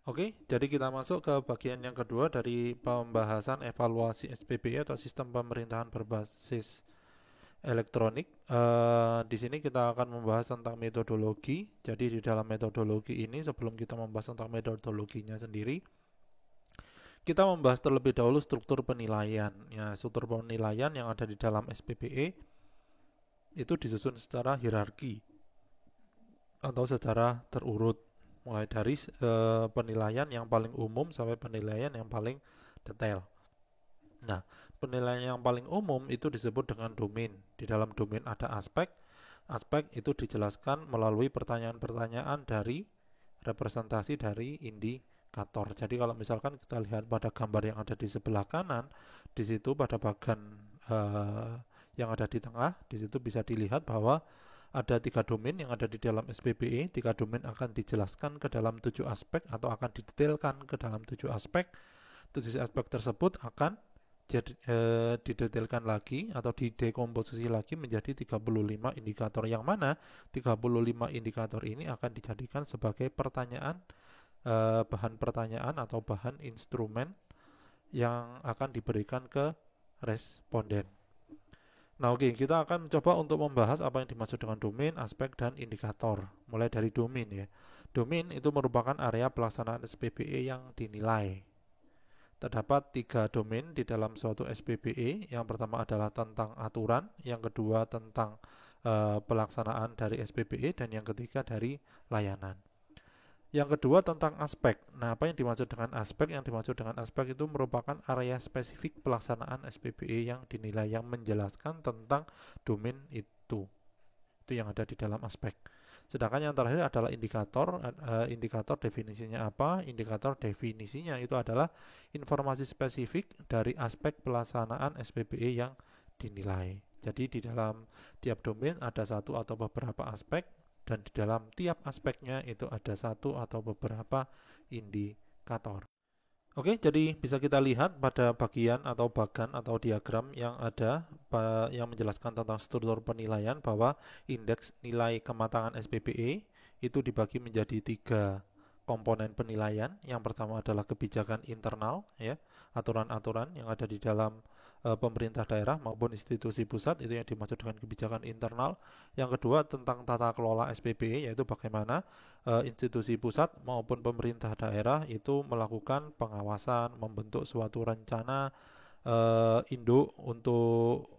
Oke, jadi kita masuk ke bagian yang kedua dari pembahasan evaluasi SPBE atau sistem pemerintahan berbasis elektronik. Di sini kita akan membahas tentang metodologi. Jadi di dalam metodologi ini, sebelum kita membahas tentang metodologinya sendiri, kita membahas terlebih dahulu struktur penilaian. Ya, struktur penilaian yang ada di dalam SPBE itu disusun secara hierarki atau secara terurut, mulai dari penilaian yang paling umum sampai penilaian yang paling detail. Nah, penilaian yang paling umum itu disebut dengan domain. Di dalam domain ada aspek. Aspek itu dijelaskan melalui pertanyaan-pertanyaan dari representasi dari indikator. Jadi kalau misalkan kita lihat pada gambar yang ada di sebelah kanan, di situ pada bagian eh, yang ada di tengah, di situ bisa dilihat bahwa ada 3 domain yang ada di dalam SPBE. 3 domain akan dijelaskan ke dalam 7 aspek atau akan didetailkan ke dalam 7 aspek. 7 aspek tersebut akan didetailkan lagi atau didekomposisi lagi menjadi 35 indikator, yang mana 35 indikator ini akan dijadikan sebagai pertanyaan, bahan pertanyaan atau bahan instrumen yang akan diberikan ke responden. Nah, oke, kita akan coba untuk membahas apa yang dimaksud dengan domain, aspek, dan indikator. Mulai dari domain ya. Domain itu merupakan area pelaksanaan SPBE yang dinilai. Terdapat 3 domain di dalam suatu SPBE. Yang pertama adalah tentang aturan, yang kedua tentang pelaksanaan dari SPBE, dan yang ketiga dari layanan. Yang kedua tentang aspek. Nah, apa yang dimaksud dengan aspek? Yang dimaksud dengan aspek itu merupakan area spesifik pelaksanaan SPBE yang dinilai, yang menjelaskan tentang domain itu. Itu yang ada di dalam aspek. Sedangkan yang terakhir adalah indikator. Indikator definisinya apa? Indikator definisinya itu adalah informasi spesifik dari aspek pelaksanaan SPBE yang dinilai. Jadi di dalam tiap domain ada satu atau beberapa aspek, dan di dalam tiap aspeknya itu ada satu atau beberapa indikator. Oke, jadi bisa kita lihat pada bagian atau bagan atau diagram yang ada yang menjelaskan tentang struktur penilaian bahwa indeks nilai kematangan SPBE itu dibagi menjadi 3 komponen penilaian. Yang pertama adalah kebijakan internal, ya, aturan-aturan yang ada di dalam pemerintah daerah maupun institusi pusat, itu yang dimaksud dengan kebijakan internal. Yang kedua tentang tata kelola SPBE, yaitu bagaimana institusi pusat maupun pemerintah daerah itu melakukan pengawasan, membentuk suatu rencana induk untuk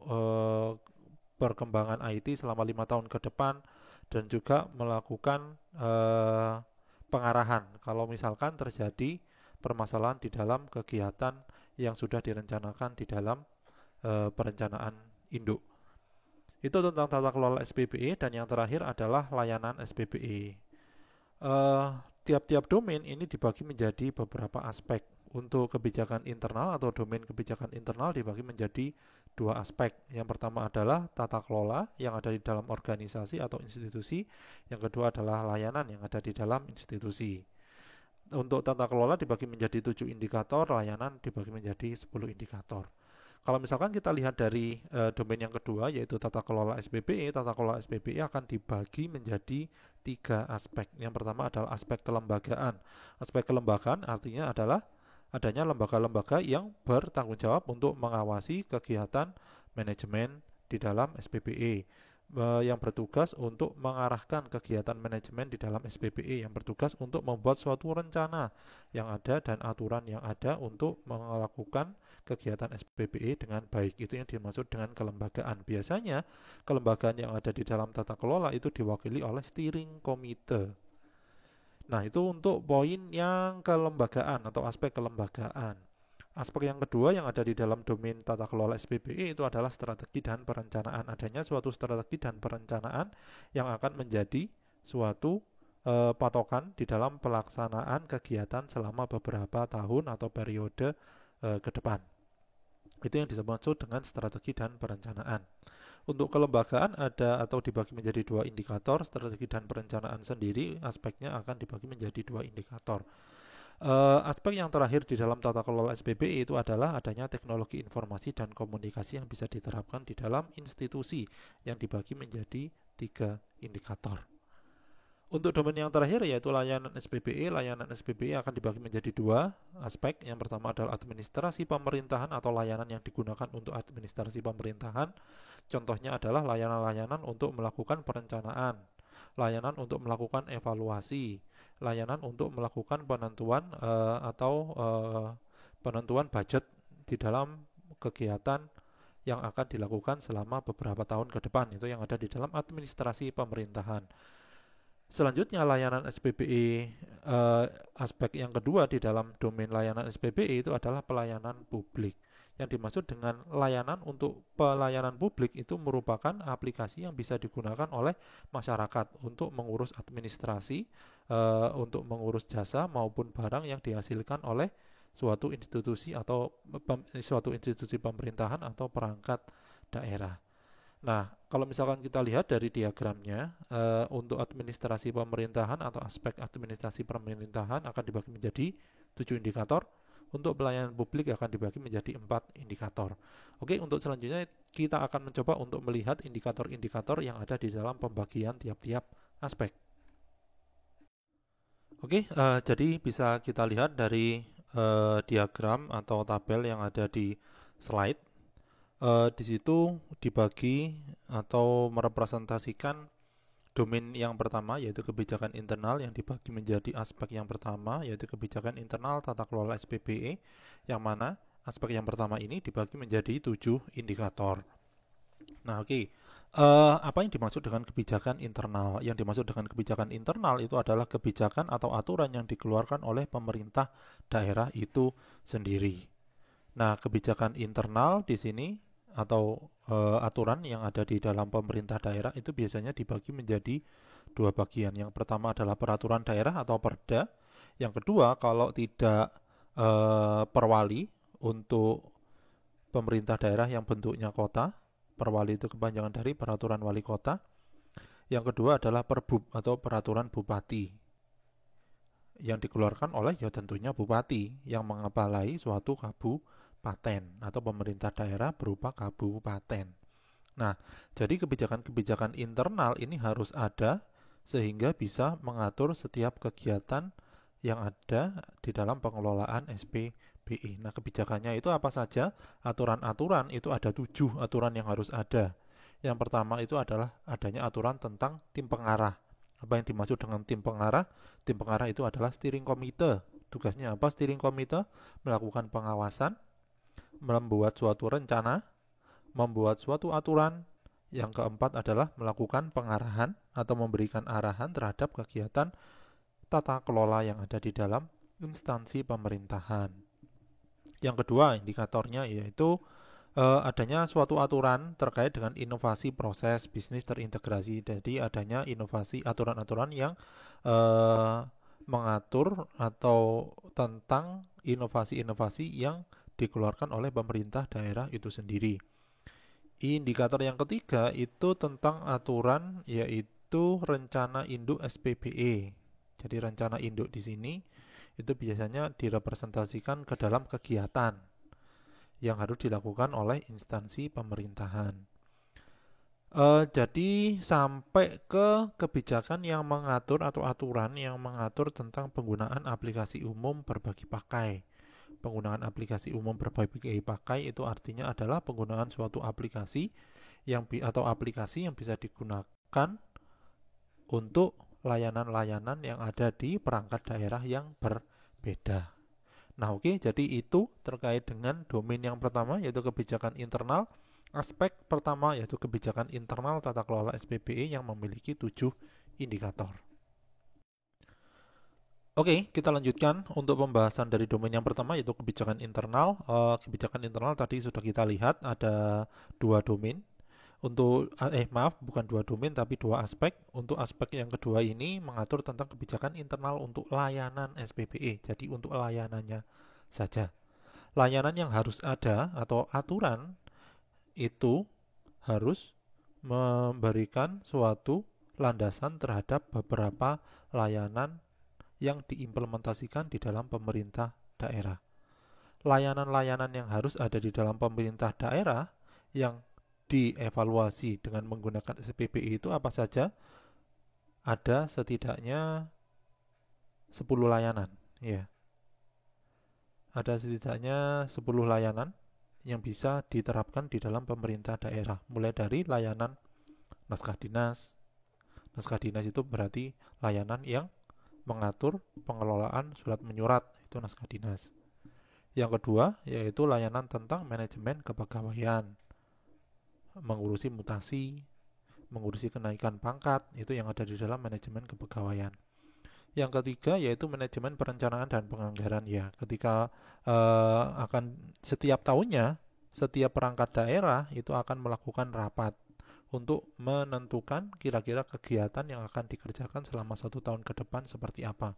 perkembangan IT selama 5 tahun ke depan, dan juga melakukan pengarahan kalau misalkan terjadi permasalahan di dalam kegiatan yang sudah direncanakan di dalam perencanaan induk. Itu tentang tata kelola SPBE. Dan yang terakhir adalah layanan SPBE. eh, Tiap-tiap domain ini dibagi menjadi beberapa aspek. Untuk kebijakan internal atau domain kebijakan internal dibagi menjadi 2 aspek. Yang pertama adalah tata kelola yang ada di dalam organisasi atau institusi. Yang kedua adalah layanan yang ada di dalam institusi. Untuk tata kelola dibagi menjadi 7 indikator, layanan dibagi menjadi 10 indikator. Kalau misalkan kita lihat dari domain yang kedua, yaitu tata kelola SPBE, tata kelola SPBE akan dibagi menjadi 3 aspek. Yang pertama adalah aspek kelembagaan. Aspek kelembagaan artinya adalah adanya lembaga-lembaga yang bertanggung jawab untuk mengawasi kegiatan manajemen di dalam SPBE, yang bertugas untuk mengarahkan kegiatan manajemen di dalam SPBE, yang bertugas untuk membuat suatu rencana yang ada dan aturan yang ada untuk melakukan kegiatan SPBE dengan baik. Itu yang dimaksud dengan kelembagaan. Biasanya kelembagaan yang ada di dalam tata kelola itu diwakili oleh steering committee. Nah, itu untuk poin yang kelembagaan atau aspek kelembagaan. Aspek yang kedua yang ada di dalam domain tata kelola SPBE itu adalah strategi dan perencanaan. Adanya suatu strategi dan perencanaan yang akan menjadi suatu patokan di dalam pelaksanaan kegiatan selama beberapa tahun atau periode ke depan. Itu yang dimaksud dengan strategi dan perencanaan. Untuk kelembagaan ada atau dibagi menjadi 2 indikator. Strategi dan perencanaan sendiri aspeknya akan dibagi menjadi 2 indikator. Aspek yang terakhir di dalam tata kelola SPBE itu adalah adanya teknologi informasi dan komunikasi yang bisa diterapkan di dalam institusi, yang dibagi menjadi 3 indikator. Untuk domain yang terakhir yaitu layanan SPBE. Layanan SPBE akan dibagi menjadi dua aspek. Yang pertama adalah administrasi pemerintahan atau layanan yang digunakan untuk administrasi pemerintahan. Contohnya adalah layanan-layanan untuk melakukan perencanaan, layanan untuk melakukan evaluasi, layanan untuk melakukan penentuan penentuan budget di dalam kegiatan yang akan dilakukan selama beberapa tahun ke depan. Itu yang ada di dalam administrasi pemerintahan. Selanjutnya layanan SPBE, aspek yang kedua di dalam domain layanan SPBE itu adalah pelayanan publik. Yang dimaksud dengan layanan untuk pelayanan publik itu merupakan aplikasi yang bisa digunakan oleh masyarakat untuk mengurus administrasi, untuk mengurus jasa maupun barang yang dihasilkan oleh suatu institusi atau suatu institusi pemerintahan atau perangkat daerah. Nah, kalau misalkan kita lihat dari diagramnya, untuk administrasi pemerintahan atau aspek administrasi pemerintahan akan dibagi menjadi 7 indikator. Untuk pelayanan publik akan dibagi menjadi 4 indikator. Oke, untuk selanjutnya kita akan mencoba untuk melihat indikator-indikator yang ada di dalam pembagian tiap-tiap aspek. Oke, jadi bisa kita lihat dari diagram atau tabel yang ada di slide. Di situ dibagi atau merepresentasikan domain yang pertama yaitu kebijakan internal yang dibagi menjadi aspek yang pertama yaitu kebijakan internal tata kelola SPBE, yang mana aspek yang pertama ini dibagi menjadi 7 indikator. Nah, oke. Apa yang dimaksud dengan kebijakan internal? Yang dimaksud dengan kebijakan internal itu adalah kebijakan atau aturan yang dikeluarkan oleh pemerintah daerah itu sendiri. Nah, kebijakan internal di sini atau aturan yang ada di dalam pemerintah daerah itu biasanya dibagi menjadi 2 bagian. Yang pertama adalah peraturan daerah atau Perda. Yang kedua, kalau tidak perwali untuk pemerintah daerah yang bentuknya kota, perwali itu kepanjangan dari peraturan wali kota. Yang kedua adalah Perbub atau peraturan bupati, yang dikeluarkan oleh ya tentunya bupati yang mengepalai suatu kabupaten atau pemerintah daerah berupa kabupaten. Nah, jadi kebijakan-kebijakan internal ini harus ada sehingga bisa mengatur setiap kegiatan yang ada di dalam pengelolaan SPBE. Nah, kebijakannya itu apa saja? Aturan-aturan itu ada 7 aturan yang harus ada. Yang pertama itu adalah adanya aturan tentang tim pengarah. Apa yang dimaksud dengan tim pengarah? Tim pengarah itu adalah steering committee. Tugasnya apa steering committee? Melakukan pengawasan, membuat suatu rencana, membuat suatu aturan. Yang keempat adalah melakukan pengarahan atau memberikan arahan terhadap kegiatan tata kelola yang ada di dalam instansi pemerintahan. Yang kedua indikatornya yaitu adanya suatu aturan terkait dengan inovasi proses bisnis terintegrasi. Jadi adanya inovasi aturan-aturan yang mengatur atau tentang inovasi-inovasi yang dikeluarkan oleh pemerintah daerah itu sendiri. Indikator yang ketiga itu tentang aturan yaitu rencana induk SPBE. Jadi rencana induk di sini itu biasanya direpresentasikan ke dalam kegiatan yang harus dilakukan oleh instansi pemerintahan. Jadi sampai ke kebijakan yang mengatur atau aturan yang mengatur tentang penggunaan aplikasi umum berbagi pakai. Penggunaan aplikasi umum berbagi pakai itu artinya adalah penggunaan suatu aplikasi atau aplikasi yang bisa digunakan untuk layanan-layanan yang ada di perangkat daerah yang berbeda. Nah, oke, jadi itu terkait dengan domain yang pertama yaitu kebijakan internal. Aspek pertama yaitu kebijakan internal tata kelola SPBE yang memiliki 7 indikator. Oke, kita lanjutkan untuk pembahasan dari domain yang pertama yaitu kebijakan internal. Kebijakan internal tadi sudah kita lihat ada 2 domain. Bukan 2 domain tapi 2 aspek. Untuk aspek yang kedua ini mengatur tentang kebijakan internal untuk layanan SPBE. Jadi untuk layanannya saja. Layanan yang harus ada atau aturan itu harus memberikan suatu landasan terhadap beberapa layanan yang diimplementasikan di dalam pemerintah daerah. Layanan-layanan yang harus ada di dalam pemerintah daerah yang dievaluasi dengan menggunakan SPBE itu apa saja? ada setidaknya 10 layanan, ya. Ada setidaknya 10 layanan yang bisa diterapkan di dalam pemerintah daerah, mulai dari layanan naskah dinas. Naskah dinas itu berarti layanan yang mengatur pengelolaan surat menyurat, itu naskah dinas. Yang kedua yaitu layanan tentang manajemen kepegawaian, mengurusi mutasi, mengurusi kenaikan pangkat, itu yang ada di dalam manajemen kepegawaian. Yang ketiga yaitu manajemen perencanaan dan penganggaran, ya. Ketika akan setiap tahunnya, setiap perangkat daerah itu akan melakukan rapat untuk menentukan kira-kira kegiatan yang akan dikerjakan selama 1 tahun ke depan seperti apa.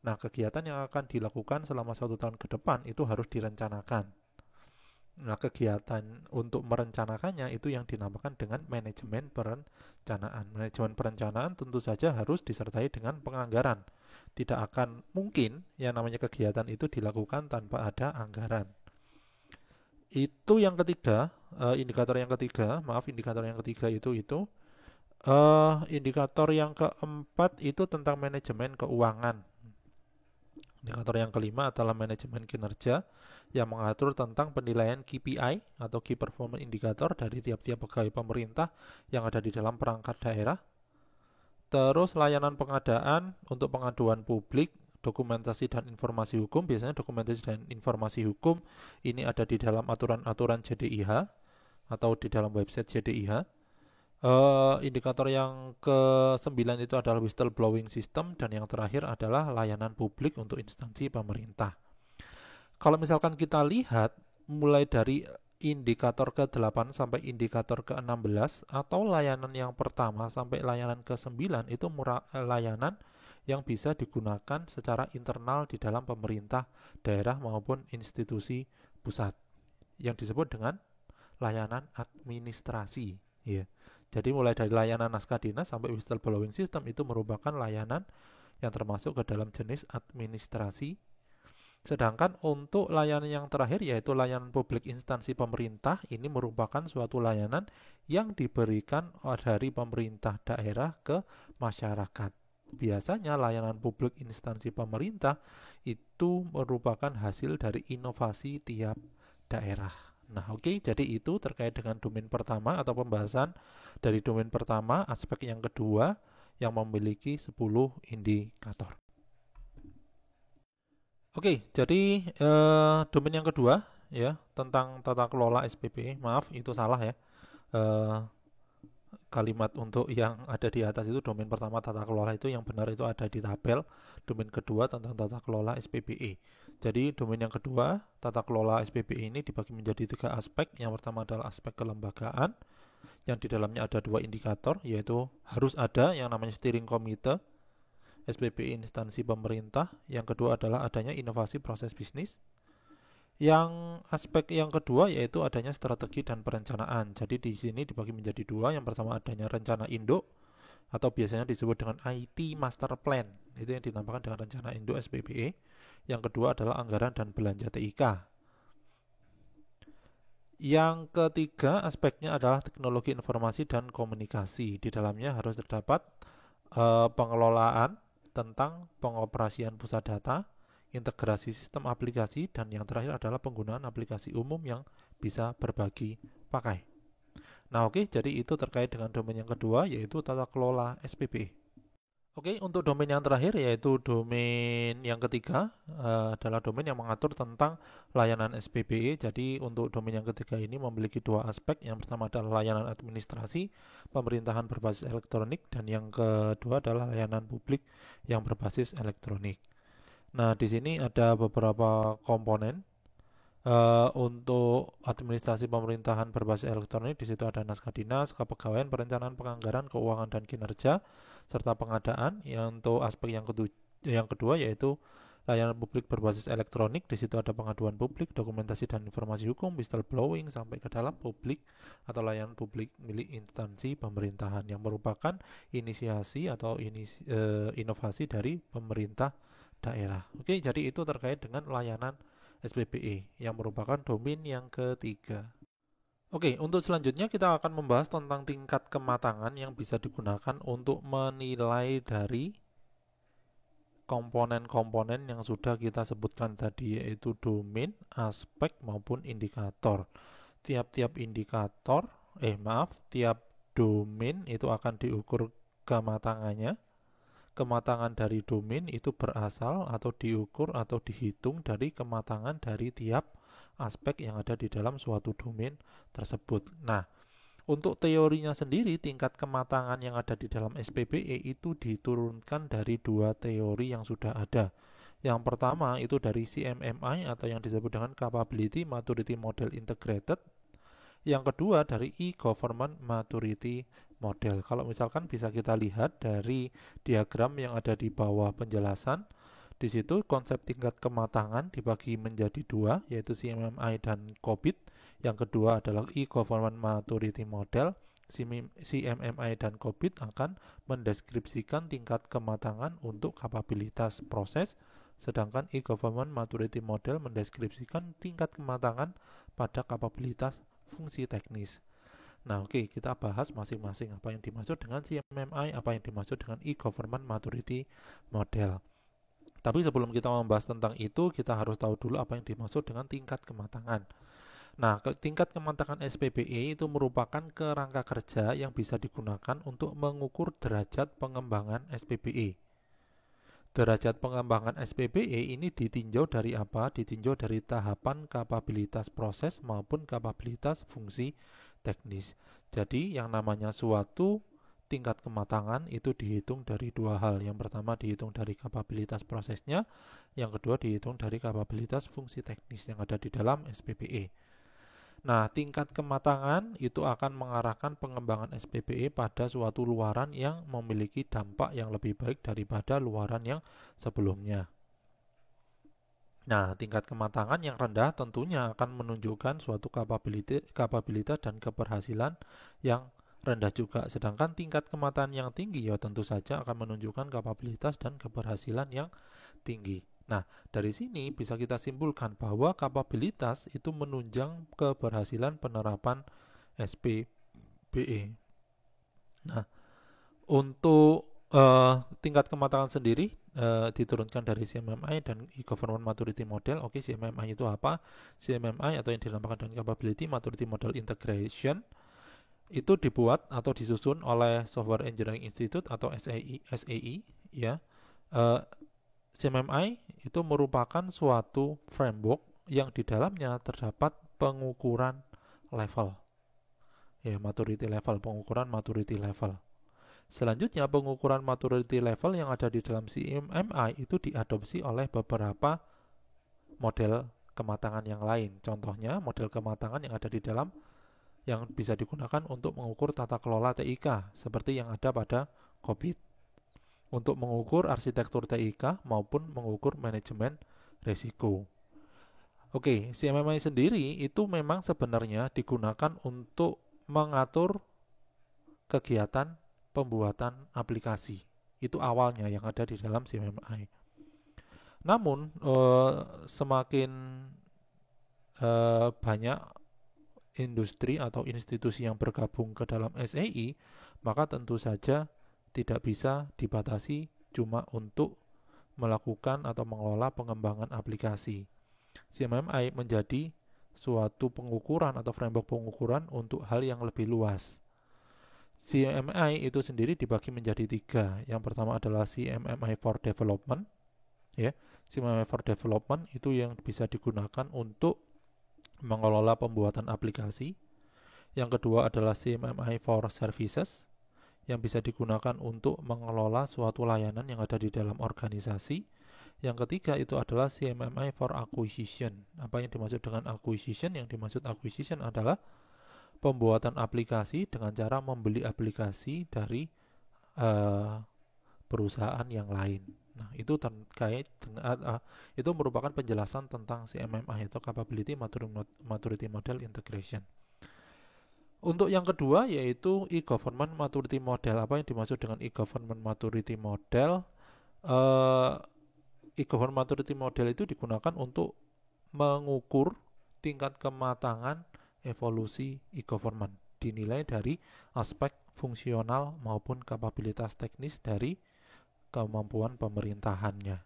Nah, kegiatan yang akan dilakukan selama 1 tahun ke depan itu harus direncanakan. Nah, kegiatan untuk merencanakannya itu yang dinamakan dengan manajemen perencanaan. Manajemen perencanaan tentu saja harus disertai dengan penganggaran. Tidak akan mungkin yang namanya kegiatan itu dilakukan tanpa ada anggaran. Itu yang ketiga, indikator yang ketiga itu. Indikator yang keempat itu tentang manajemen keuangan. Indikator yang kelima adalah manajemen kinerja yang mengatur tentang penilaian KPI atau Key Performance Indicator dari tiap-tiap pegawai pemerintah yang ada di dalam perangkat daerah. Terus layanan pengadaan untuk pengaduan publik, dokumentasi dan informasi hukum. Biasanya dokumentasi dan informasi hukum ini ada di dalam aturan-aturan JDIH atau di dalam website JDIH. Indikator yang ke-9 itu adalah whistleblowing system, dan yang terakhir adalah layanan publik untuk instansi pemerintah. Kalau misalkan kita lihat mulai dari indikator ke-8 sampai indikator ke-16 atau layanan yang pertama sampai layanan ke-9 itu layanan yang bisa digunakan secara internal di dalam pemerintah daerah maupun institusi pusat yang disebut dengan layanan administrasi, ya. Jadi mulai dari layanan naskah dinas sampai whistleblowing system itu merupakan layanan yang termasuk ke dalam jenis administrasi. Sedangkan untuk layanan yang terakhir yaitu layanan publik instansi pemerintah, ini merupakan suatu layanan yang diberikan dari pemerintah daerah ke masyarakat. Biasanya layanan publik instansi pemerintah itu merupakan hasil dari inovasi tiap daerah. Nah, oke, jadi itu terkait dengan domain pertama atau pembahasan dari domain pertama, aspek yang kedua yang memiliki 10 indikator. Oke, jadi domain yang kedua ya tentang tata kelola SPBE. Maaf, itu salah ya. Kalimat untuk yang ada di atas itu domain pertama tata kelola, itu yang benar itu ada di tabel. Domain kedua tentang tata kelola SPBE. Jadi domain yang kedua, tata kelola SPBE ini dibagi menjadi 3 aspek. Yang pertama adalah aspek kelembagaan, yang di dalamnya ada 2 indikator, yaitu harus ada yang namanya steering committee SPBE instansi pemerintah. Yang kedua adalah adanya inovasi proses bisnis. Yang aspek yang kedua yaitu adanya strategi dan perencanaan. Jadi di sini dibagi menjadi 2. Yang pertama adanya rencana induk atau biasanya disebut dengan IT Master Plan. Itu yang dinamakan dengan rencana induk SPBE. Yang kedua adalah anggaran dan belanja TIK. Yang ketiga aspeknya adalah teknologi informasi dan komunikasi. Di dalamnya harus terdapat pengelolaan tentang pengoperasian pusat data, integrasi sistem aplikasi, dan yang terakhir adalah penggunaan aplikasi umum yang bisa berbagi pakai. Nah, oke, jadi itu terkait dengan domain yang kedua yaitu tata kelola SPBE. Oke, untuk domain yang terakhir yaitu domain yang ketiga adalah domain yang mengatur tentang layanan SPBE. Jadi untuk domain yang ketiga ini memiliki 2 aspek. Yang pertama adalah layanan administrasi pemerintahan berbasis elektronik, dan yang kedua adalah layanan publik yang berbasis elektronik. Nah, di sini ada beberapa komponen. Untuk administrasi pemerintahan berbasis elektronik, di situ ada naskah dinas, kepegawaian, perencanaan, penganggaran, keuangan dan kinerja, serta pengadaan. Yang untuk aspek yang kedua yaitu layanan publik berbasis elektronik, di situ ada pengaduan publik, dokumentasi dan informasi hukum, whistleblowing sampai ke dalam publik atau layanan publik milik instansi pemerintahan yang merupakan inisiasi atau inovasi dari pemerintah daerah. Oke, jadi itu terkait dengan layanan SPBE yang merupakan domain yang ketiga. Oke, untuk selanjutnya kita akan membahas tentang tingkat kematangan yang bisa digunakan untuk menilai dari komponen-komponen yang sudah kita sebutkan tadi, yaitu domain, aspek maupun indikator. Tiap-tiap indikator, tiap domain itu akan diukur kematangannya. Kematangan dari domain itu berasal atau diukur atau dihitung dari kematangan dari tiap aspek yang ada di dalam suatu domain tersebut. Nah, untuk teorinya sendiri, tingkat kematangan yang ada di dalam SPBE itu diturunkan dari dua teori yang sudah ada. Yang pertama itu dari CMMI atau yang disebut dengan Capability Maturity Model Integrated. Yang kedua dari E-Government Maturity Model. Kalau misalkan bisa kita lihat dari diagram yang ada di bawah penjelasan, di situ konsep tingkat kematangan dibagi menjadi dua, yaitu CMMI dan COBIT. Yang kedua adalah E-Government Maturity Model. CMMI dan COBIT akan mendeskripsikan tingkat kematangan untuk kapabilitas proses, sedangkan E-Government Maturity Model mendeskripsikan tingkat kematangan pada kapabilitas fungsi teknis. Nah, oke, kita bahas masing-masing apa yang dimaksud dengan CMMI, apa yang dimaksud dengan E-Government Maturity Model. Tapi sebelum kita membahas tentang itu, kita harus tahu dulu apa yang dimaksud dengan tingkat kematangan. Nah, tingkat kematangan SPBE itu merupakan kerangka kerja yang bisa digunakan untuk mengukur derajat pengembangan SPBE. Derajat pengembangan SPBE ini ditinjau dari apa? Ditinjau dari tahapan kapabilitas proses maupun kapabilitas fungsi teknis. Jadi, yang namanya suatu tingkat kematangan itu dihitung dari dua hal. Yang pertama dihitung dari kapabilitas prosesnya, yang kedua dihitung dari kapabilitas fungsi teknis yang ada di dalam SPBE. Nah, tingkat kematangan itu akan mengarahkan pengembangan SPBE pada suatu luaran yang memiliki dampak yang lebih baik daripada luaran yang sebelumnya. Nah, tingkat kematangan yang rendah tentunya akan menunjukkan suatu kapabilitas dan keberhasilan yang rendah juga. Sedangkan tingkat kematangan yang tinggi ya tentu saja akan menunjukkan kapabilitas dan keberhasilan yang tinggi. Nah, dari sini bisa kita simpulkan bahwa kapabilitas itu menunjang keberhasilan penerapan SPBE. Nah, untuk tingkat kematangan sendiri diturunkan dari CMMI dan E-Government Maturity Model. Oke, CMMI itu apa? CMMI atau yang dinamakan dengan Capability Maturity Model Integration itu dibuat atau disusun oleh Software Engineering Institute atau SEI ya. CMMI itu merupakan suatu framework yang di dalamnya terdapat pengukuran level. Ya, maturity level, pengukuran maturity level. Selanjutnya, pengukuran maturity level yang ada di dalam CMMI itu diadopsi oleh beberapa model kematangan yang lain. Contohnya, model kematangan yang ada di dalam yang bisa digunakan untuk mengukur tata kelola TIK seperti yang ada pada COBIT. Untuk mengukur arsitektur TIK maupun mengukur manajemen risiko. Oke, CMMI sendiri itu memang sebenarnya digunakan untuk mengatur kegiatan pembuatan aplikasi. Itu awalnya yang ada di dalam CMMI. Namun semakin banyak industri atau institusi yang bergabung ke dalam SEI, maka tentu saja tidak bisa dibatasi cuma untuk melakukan atau mengelola pengembangan aplikasi. CMMI menjadi suatu pengukuran atau framework pengukuran untuk hal yang lebih luas. CMMI itu sendiri dibagi menjadi tiga. Yang pertama adalah CMMI for Development. Ya, CMMI for Development itu yang bisa digunakan untuk mengelola pembuatan aplikasi. Yang kedua adalah CMMI for Services yang bisa digunakan untuk mengelola suatu layanan yang ada di dalam organisasi. Yang ketiga itu adalah CMMI for Acquisition. Apa yang dimaksud dengan acquisition? Yang dimaksud acquisition adalah pembuatan aplikasi dengan cara membeli aplikasi dari perusahaan yang lain. Nah, itu terkait dengan itu merupakan penjelasan tentang CMMI atau Capability Maturity Model Integration. Untuk yang kedua yaitu E-Government Maturity Model. Apa yang dimaksud dengan E-Government Maturity Model? E-Government Maturity Model itu digunakan untuk mengukur tingkat kematangan evolusi e-government, dinilai dari aspek fungsional maupun kapabilitas teknis dari kemampuan pemerintahannya.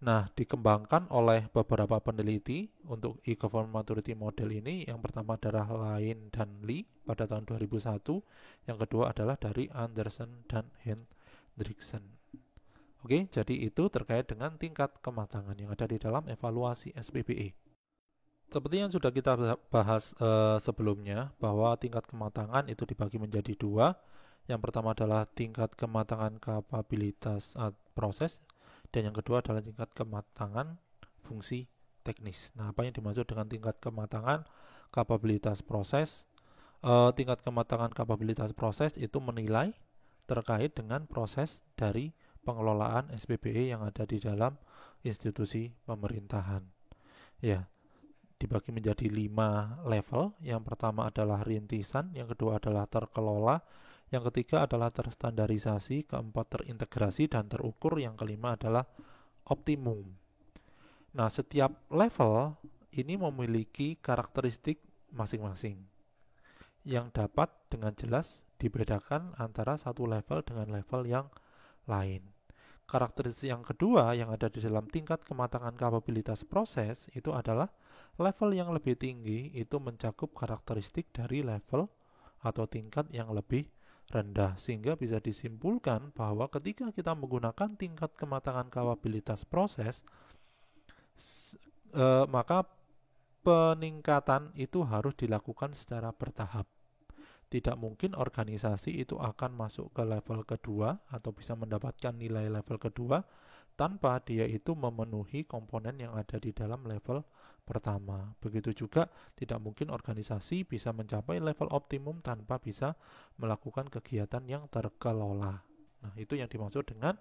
Nah, dikembangkan oleh beberapa peneliti untuk e-government maturity model ini. Yang pertama adalah Lane dan Lee pada tahun 2001. Yang kedua adalah dari Anderson dan Hendrickson. Oke, jadi itu terkait dengan tingkat kematangan yang ada di dalam evaluasi SPBE. Seperti yang sudah kita bahas sebelumnya, bahwa tingkat kematangan itu dibagi menjadi dua. Yang pertama adalah tingkat kematangan kapabilitas proses, dan yang kedua adalah tingkat kematangan fungsi teknis. Nah, apa yang dimaksud dengan tingkat kematangan kapabilitas proses? Tingkat kematangan kapabilitas proses itu menilai terkait dengan proses dari pengelolaan SPBE yang ada di dalam institusi pemerintahan. Ya, dibagi menjadi 5 level. Yang pertama adalah rintisan, yang kedua adalah terkelola, yang ketiga adalah terstandarisasi, keempat terintegrasi dan terukur, yang kelima adalah optimum. Nah, setiap level ini memiliki karakteristik masing-masing yang dapat dengan jelas dibedakan antara satu level dengan level yang lain. Karakteristik yang kedua yang ada di dalam tingkat kematangan kapabilitas proses itu adalah level yang lebih tinggi itu mencakup karakteristik dari level atau tingkat yang lebih rendah, sehingga bisa disimpulkan bahwa ketika kita menggunakan tingkat kematangan kapabilitas proses, maka peningkatan itu harus dilakukan secara bertahap. Tidak mungkin organisasi itu akan masuk ke level kedua atau bisa mendapatkan nilai level kedua tanpa dia itu memenuhi komponen yang ada di dalam level pertama. Begitu juga tidak mungkin organisasi bisa mencapai level optimum tanpa bisa melakukan kegiatan yang terkelola. Nah, itu yang dimaksud dengan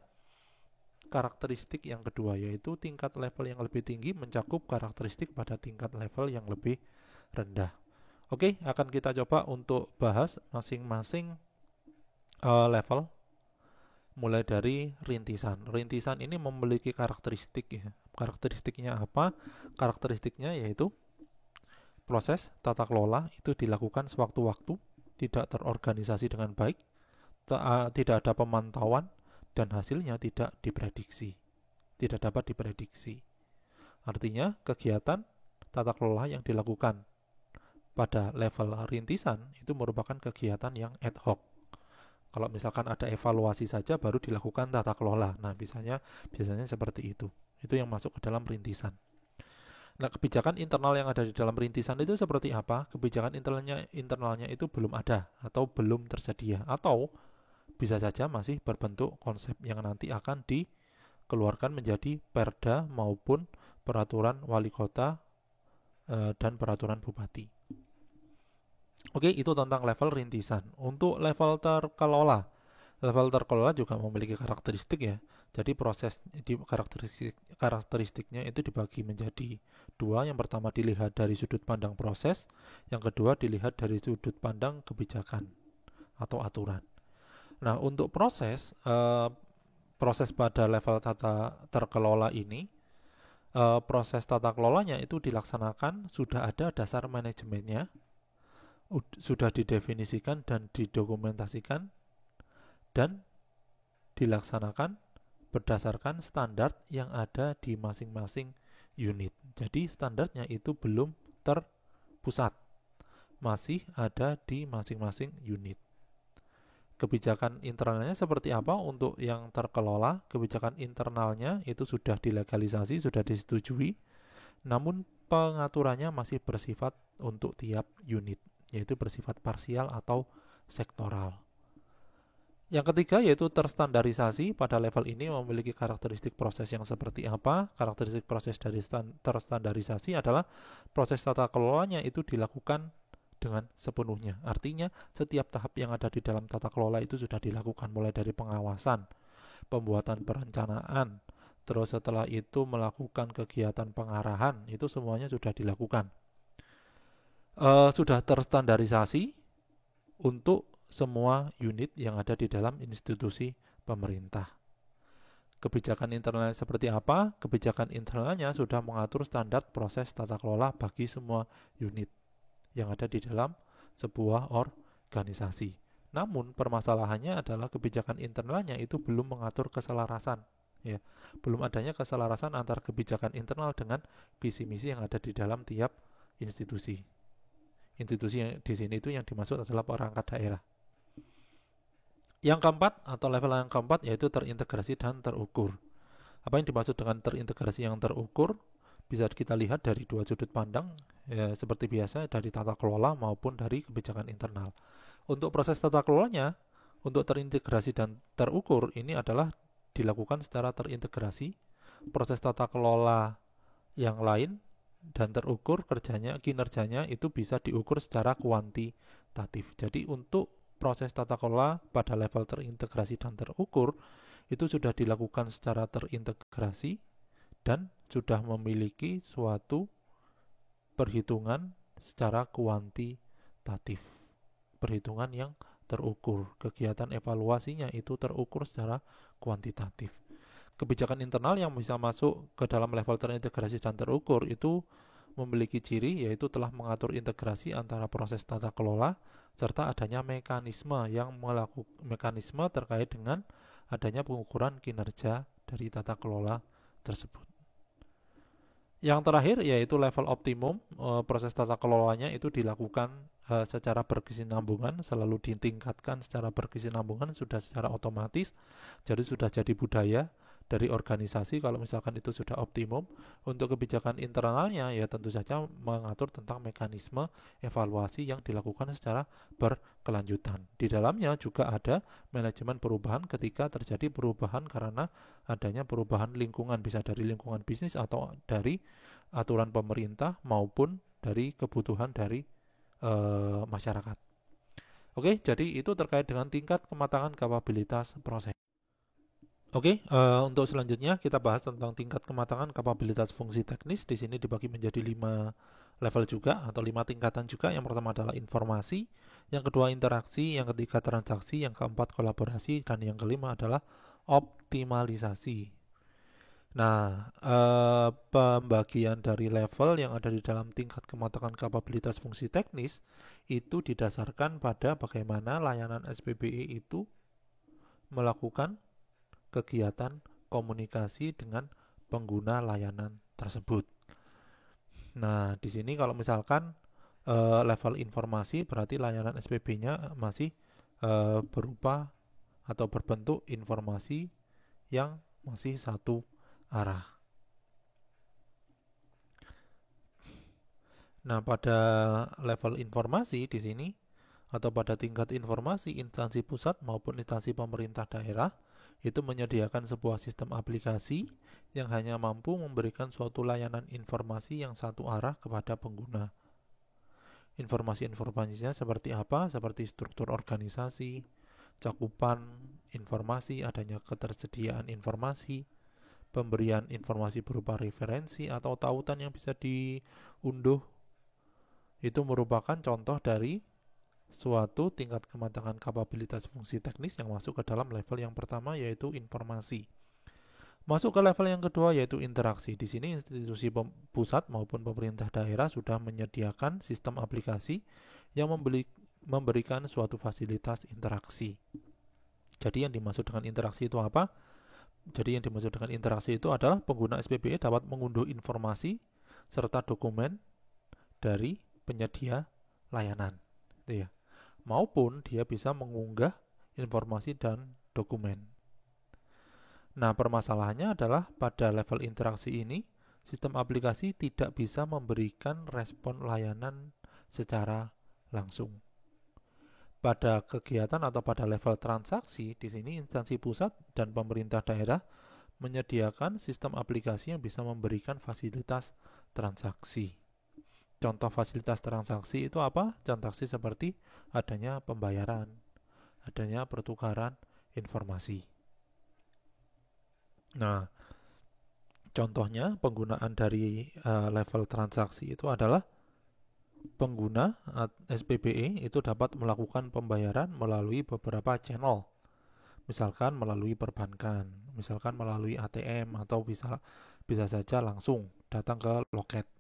karakteristik yang kedua, yaitu tingkat level yang lebih tinggi mencakup karakteristik pada tingkat level yang lebih rendah. Oke, akan kita coba untuk bahas masing-masing level. Mulai dari rintisan. Rintisan ini memiliki karakteristik ya. Karakteristiknya apa? Karakteristiknya yaitu proses tata kelola itu dilakukan sewaktu-waktu, tidak terorganisasi dengan baik, tidak ada pemantauan, dan hasilnya tidak diprediksi. Tidak dapat diprediksi. Artinya, kegiatan tata kelola yang dilakukan pada level rintisan itu merupakan kegiatan yang ad hoc. Kalau misalkan ada evaluasi saja baru dilakukan tata kelola. Nah, biasanya seperti itu. Itu yang masuk ke dalam rintisan. Nah, kebijakan internal yang ada di dalam rintisan itu seperti apa? Kebijakan internalnya itu belum ada atau belum tersedia, atau bisa saja masih berbentuk konsep yang nanti akan dikeluarkan menjadi perda maupun peraturan wali kota dan peraturan bupati. Oke, itu tentang level rintisan. Untuk level terkelola juga memiliki karakteristik ya. Jadi proses di karakteristiknya itu dibagi menjadi dua. Yang pertama dilihat dari sudut pandang proses, yang kedua dilihat dari sudut pandang kebijakan atau aturan. Nah, untuk proses pada level tata terkelola ini, proses tata kelolanya itu dilaksanakan sudah ada dasar manajemennya, sudah didefinisikan dan didokumentasikan dan dilaksanakan berdasarkan standar yang ada di masing-masing unit. Jadi standarnya itu belum terpusat, masih ada di masing-masing unit. Kebijakan internalnya seperti apa untuk yang terkelola? Kebijakan internalnya itu sudah dilegalisasi, sudah disetujui, namun pengaturannya masih bersifat untuk tiap unit, yaitu bersifat parsial atau sektoral. Yang ketiga yaitu terstandarisasi. Pada level ini memiliki karakteristik proses yang seperti apa? Karakteristik proses dari terstandarisasi adalah proses tata kelolanya itu dilakukan dengan sepenuhnya. Artinya setiap tahap yang ada di dalam tata kelola itu sudah dilakukan, mulai dari pengawasan, pembuatan perencanaan, terus setelah itu melakukan kegiatan pengarahan, itu semuanya sudah dilakukan. Sudah terstandarisasi untuk semua unit yang ada di dalam institusi pemerintah. Kebijakan internalnya seperti apa? Kebijakan internalnya sudah mengatur standar proses tata kelola bagi semua unit yang ada di dalam sebuah organisasi. Namun permasalahannya adalah kebijakan internalnya itu belum mengatur keselarasan, ya. Belum adanya keselarasan antar kebijakan internal dengan visi misi yang ada di dalam tiap institusi. Institusi yang di sini itu yang dimaksud adalah perangkat daerah. Yang keempat atau level yang keempat yaitu terintegrasi dan terukur. Apa yang dimaksud dengan terintegrasi yang terukur? Bisa kita lihat dari dua sudut pandang, ya, seperti biasa dari tata kelola maupun dari kebijakan internal. Untuk proses tata kelolanya, untuk terintegrasi dan terukur ini adalah dilakukan secara terintegrasi. Proses tata kelola yang lain dan terukur kinerjanya itu bisa diukur secara kuantitatif. Jadi untuk proses tata kelola pada level terintegrasi dan terukur itu sudah dilakukan secara terintegrasi dan sudah memiliki suatu perhitungan secara kuantitatif. Perhitungan yang terukur, kegiatan evaluasinya itu terukur secara kuantitatif. Kebijakan internal yang bisa masuk ke dalam level terintegrasi dan terukur itu memiliki ciri yaitu telah mengatur integrasi antara proses tata kelola serta adanya mekanisme terkait dengan adanya pengukuran kinerja dari tata kelola tersebut. Yang terakhir yaitu level optimum, proses tata kelolanya itu dilakukan secara berkesinambungan, selalu ditingkatkan secara berkesinambungan sudah secara otomatis, jadi sudah jadi budaya dari organisasi kalau misalkan itu sudah optimum. Untuk kebijakan internalnya ya tentu saja mengatur tentang mekanisme evaluasi yang dilakukan secara berkelanjutan. Di dalamnya juga ada manajemen perubahan ketika terjadi perubahan karena adanya perubahan lingkungan, bisa dari lingkungan bisnis atau dari aturan pemerintah maupun dari kebutuhan dari masyarakat. Oke, jadi itu terkait dengan tingkat kematangan kapabilitas proses. Oke, untuk selanjutnya kita bahas tentang tingkat kematangan kapabilitas fungsi teknis. Di sini dibagi menjadi 5 level juga atau 5 tingkatan juga. Yang pertama adalah informasi, yang kedua interaksi, yang ketiga transaksi, yang keempat kolaborasi, dan yang kelima adalah optimalisasi. Nah, pembagian dari level yang ada di dalam tingkat kematangan kapabilitas fungsi teknis itu didasarkan pada bagaimana layanan SPBE itu melakukan kegiatan komunikasi dengan pengguna layanan tersebut. Nah, di sini kalau misalkan level informasi berarti layanan SPB-nya masih berupa atau berbentuk informasi yang masih satu arah. Nah, pada level informasi di sini atau pada tingkat informasi instansi pusat maupun instansi pemerintah daerah itu menyediakan sebuah sistem aplikasi yang hanya mampu memberikan suatu layanan informasi yang satu arah kepada pengguna. Informasi-informasinya seperti apa? Seperti struktur organisasi, cakupan informasi, adanya ketersediaan informasi, pemberian informasi berupa referensi atau tautan yang bisa diunduh. Itu merupakan contoh dari suatu tingkat kematangan kapabilitas fungsi teknis yang masuk ke dalam level yang pertama yaitu informasi. Masuk ke level yang kedua yaitu interaksi. Di sini institusi pusat maupun pemerintah daerah sudah menyediakan sistem aplikasi yang memberikan suatu fasilitas interaksi. Jadi yang dimaksud dengan interaksi itu apa? Jadi yang dimaksud dengan interaksi itu adalah pengguna SPBE dapat mengunduh informasi serta dokumen dari penyedia layanan. Itu ya. Maupun dia bisa mengunggah informasi dan dokumen. Nah, permasalahannya adalah pada level interaksi ini, sistem aplikasi tidak bisa memberikan respon layanan secara langsung. Pada kegiatan atau pada level transaksi, di sini instansi pusat dan pemerintah daerah menyediakan sistem aplikasi yang bisa memberikan fasilitas transaksi. Contoh fasilitas transaksi itu apa? Transaksi seperti adanya pembayaran, adanya pertukaran informasi. Nah, contohnya penggunaan dari level transaksi itu adalah pengguna SPBE itu dapat melakukan pembayaran melalui beberapa channel. Misalkan melalui perbankan, misalkan melalui ATM atau bisa saja langsung datang ke loket.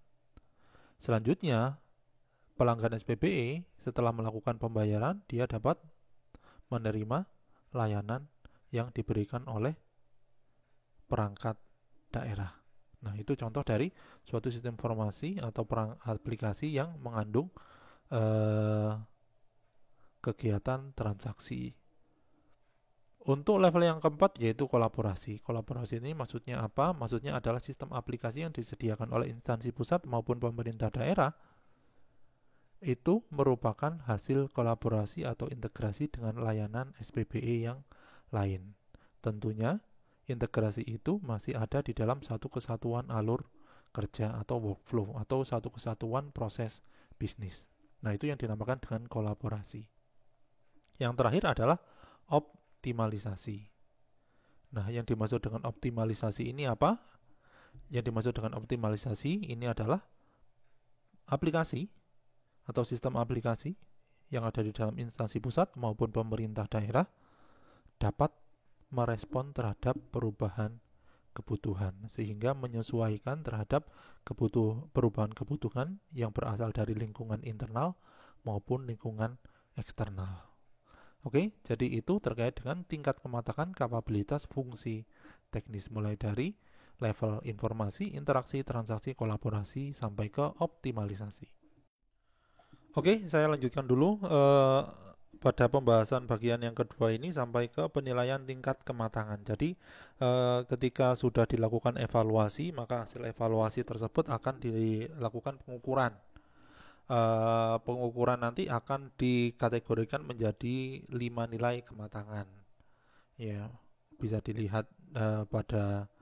Selanjutnya, pelanggan SPBE setelah melakukan pembayaran, dia dapat menerima layanan yang diberikan oleh perangkat daerah. Nah, itu contoh dari suatu sistem informasi atau aplikasi yang mengandung kegiatan transaksi. Untuk level yang keempat yaitu kolaborasi. Kolaborasi ini maksudnya apa? Maksudnya adalah sistem aplikasi yang disediakan oleh instansi pusat maupun pemerintah daerah itu merupakan hasil kolaborasi atau integrasi dengan layanan SPBE yang lain. Tentunya integrasi itu masih ada di dalam satu kesatuan alur kerja atau workflow atau satu kesatuan proses bisnis. Nah, itu yang dinamakan dengan kolaborasi. Yang terakhir adalah optimalisasi. Nah, yang dimaksud dengan optimalisasi ini apa? Yang dimaksud dengan optimalisasi ini adalah aplikasi atau sistem aplikasi yang ada di dalam instansi pusat maupun pemerintah daerah dapat merespon terhadap perubahan kebutuhan sehingga menyesuaikan terhadap perubahan kebutuhan yang berasal dari lingkungan internal maupun lingkungan eksternal. Oke, jadi itu terkait dengan tingkat kematangan kapabilitas fungsi teknis mulai dari level informasi, interaksi, transaksi, kolaborasi sampai ke optimalisasi. Oke, saya lanjutkan dulu pada pembahasan bagian yang kedua ini sampai ke penilaian tingkat kematangan. Jadi ketika sudah dilakukan evaluasi, maka hasil evaluasi tersebut akan dilakukan pengukuran. Pengukuran nanti akan dikategorikan menjadi 5 nilai kematangan. Ya, bisa dilihat pada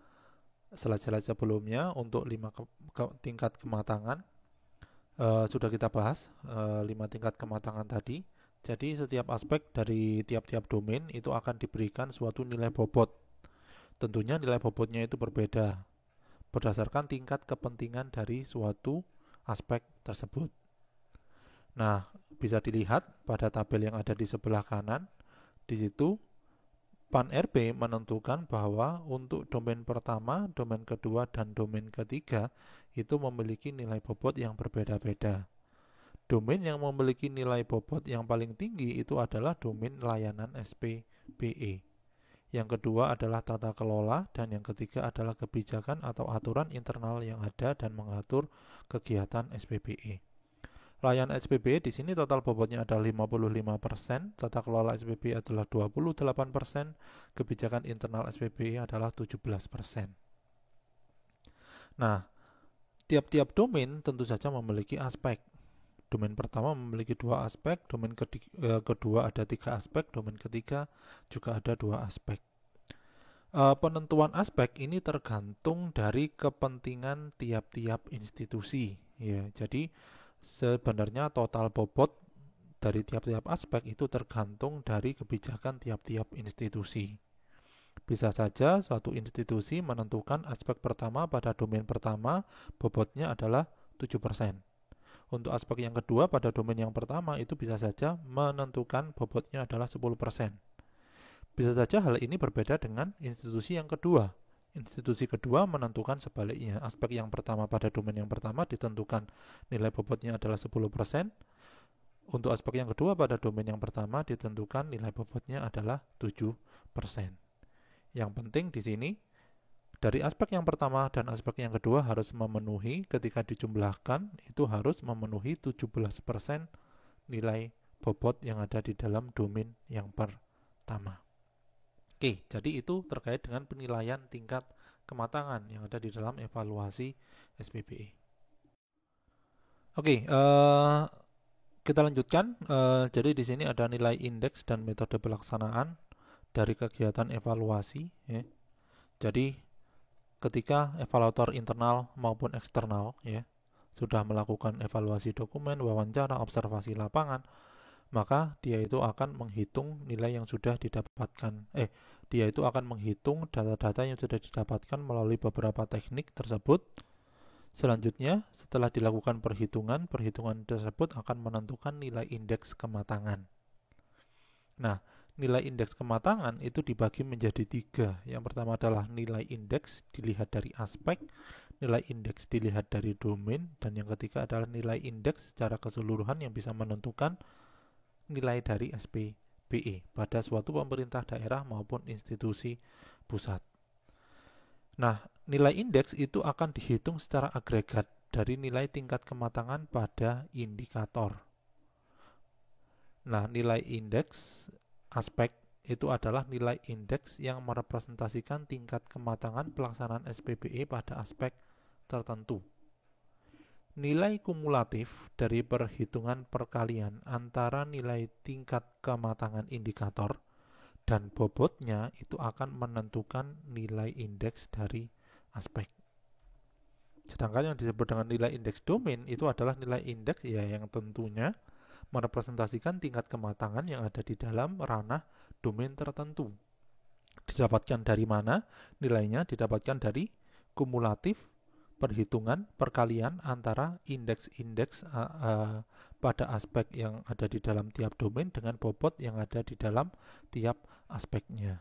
slide-slide sebelumnya untuk 5 tingkat kematangan. Sudah kita bahas 5 tingkat kematangan tadi. Jadi setiap aspek dari tiap-tiap domain itu akan diberikan suatu nilai bobot. Tentunya nilai bobotnya itu berbeda berdasarkan tingkat kepentingan dari suatu aspek tersebut. Nah, bisa dilihat pada tabel yang ada di sebelah kanan. Di situ PAN-RB menentukan bahwa untuk domain pertama, domain kedua, dan domain ketiga itu memiliki nilai bobot yang berbeda-beda. Domain yang memiliki nilai bobot yang paling tinggi itu adalah domain layanan SPBE. Yang kedua adalah tata kelola, dan yang ketiga adalah kebijakan atau aturan internal yang ada dan mengatur kegiatan SPBE. Layanan SPBE di sini total bobotnya adalah 55%, tata kelola SPBE adalah 28%, kebijakan internal SPBE adalah 17%. Nah, tiap-tiap domain tentu saja memiliki aspek. Domain pertama memiliki 2 aspek, domain kedua ada 3 aspek, domain ketiga juga ada 2 aspek. Penentuan aspek ini tergantung dari kepentingan tiap-tiap institusi. Ya, jadi sebenarnya total bobot dari tiap-tiap aspek itu tergantung dari kebijakan tiap-tiap institusi. Bisa saja suatu institusi menentukan aspek pertama pada domain pertama bobotnya adalah 7%. Untuk aspek yang kedua pada domain yang pertama itu bisa saja menentukan bobotnya adalah 10%. Bisa saja hal ini berbeda dengan institusi yang kedua. Institusi kedua menentukan sebaliknya. Aspek yang pertama pada domain yang pertama ditentukan nilai bobotnya adalah 10%. Untuk aspek yang kedua pada domain yang pertama ditentukan nilai bobotnya adalah 7%. Yang penting di sini dari aspek yang pertama dan aspek yang kedua harus memenuhi, ketika dijumlahkan itu harus memenuhi 17% nilai bobot yang ada di dalam domain yang pertama. Oke, jadi itu terkait dengan penilaian tingkat kematangan yang ada di dalam evaluasi SPBE. Oke, kita lanjutkan. Jadi di sini ada nilai indeks dan metode pelaksanaan dari kegiatan evaluasi. Ya. Jadi ketika evaluator internal maupun eksternal ya sudah melakukan evaluasi dokumen, wawancara, observasi lapangan, maka dia itu akan menghitung nilai yang sudah didapatkan. Dia itu akan menghitung data-data yang sudah didapatkan melalui beberapa teknik tersebut. Selanjutnya, setelah dilakukan perhitungan tersebut akan menentukan nilai indeks kematangan. Nah, nilai indeks kematangan itu dibagi menjadi 3. Yang pertama adalah nilai indeks dilihat dari aspek, nilai indeks dilihat dari domain, dan yang ketiga adalah nilai indeks secara keseluruhan yang bisa menentukan nilai dari SPBE pada suatu pemerintah daerah maupun institusi pusat. Nah, nilai indeks itu akan dihitung secara agregat dari nilai tingkat kematangan pada indikator. Nah, nilai indeks aspek itu adalah nilai indeks yang merepresentasikan tingkat kematangan pelaksanaan SPBE pada aspek tertentu. Nilai kumulatif dari perhitungan perkalian antara nilai tingkat kematangan indikator dan bobotnya itu akan menentukan nilai indeks dari aspek. Sedangkan yang disebut dengan nilai indeks domain itu adalah nilai indeks yang tentunya merepresentasikan tingkat kematangan yang ada di dalam ranah domain tertentu. Didapatkan dari mana? Nilainya didapatkan dari kumulatif perhitungan perkalian antara indeks-indeks pada aspek yang ada di dalam tiap domain dengan bobot yang ada di dalam tiap aspeknya.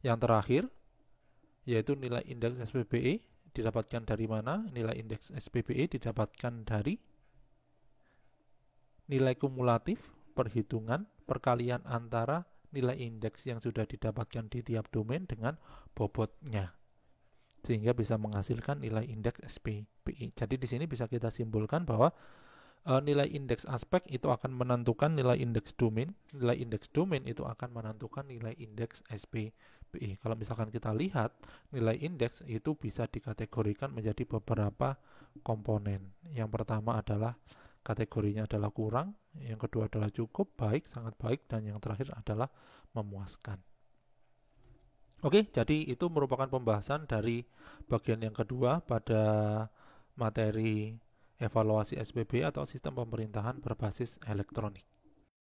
Yang terakhir yaitu nilai indeks SPBE didapatkan dari mana? Nilai indeks SPBE didapatkan dari nilai kumulatif perhitungan perkalian antara nilai indeks yang sudah didapatkan di tiap domain dengan bobotnya, sehingga bisa menghasilkan nilai indeks SPBE. Jadi di sini bisa kita simpulkan bahwa nilai indeks aspek itu akan menentukan nilai indeks domain, nilai indeks domain itu akan menentukan nilai indeks SPBE. Kalau misalkan kita lihat, nilai indeks itu bisa dikategorikan menjadi beberapa komponen. Yang pertama adalah kategorinya adalah kurang, yang kedua adalah cukup, baik, sangat baik, dan yang terakhir adalah memuaskan. Oke, jadi itu merupakan pembahasan dari bagian yang kedua pada materi evaluasi SPBE atau sistem pemerintahan berbasis elektronik.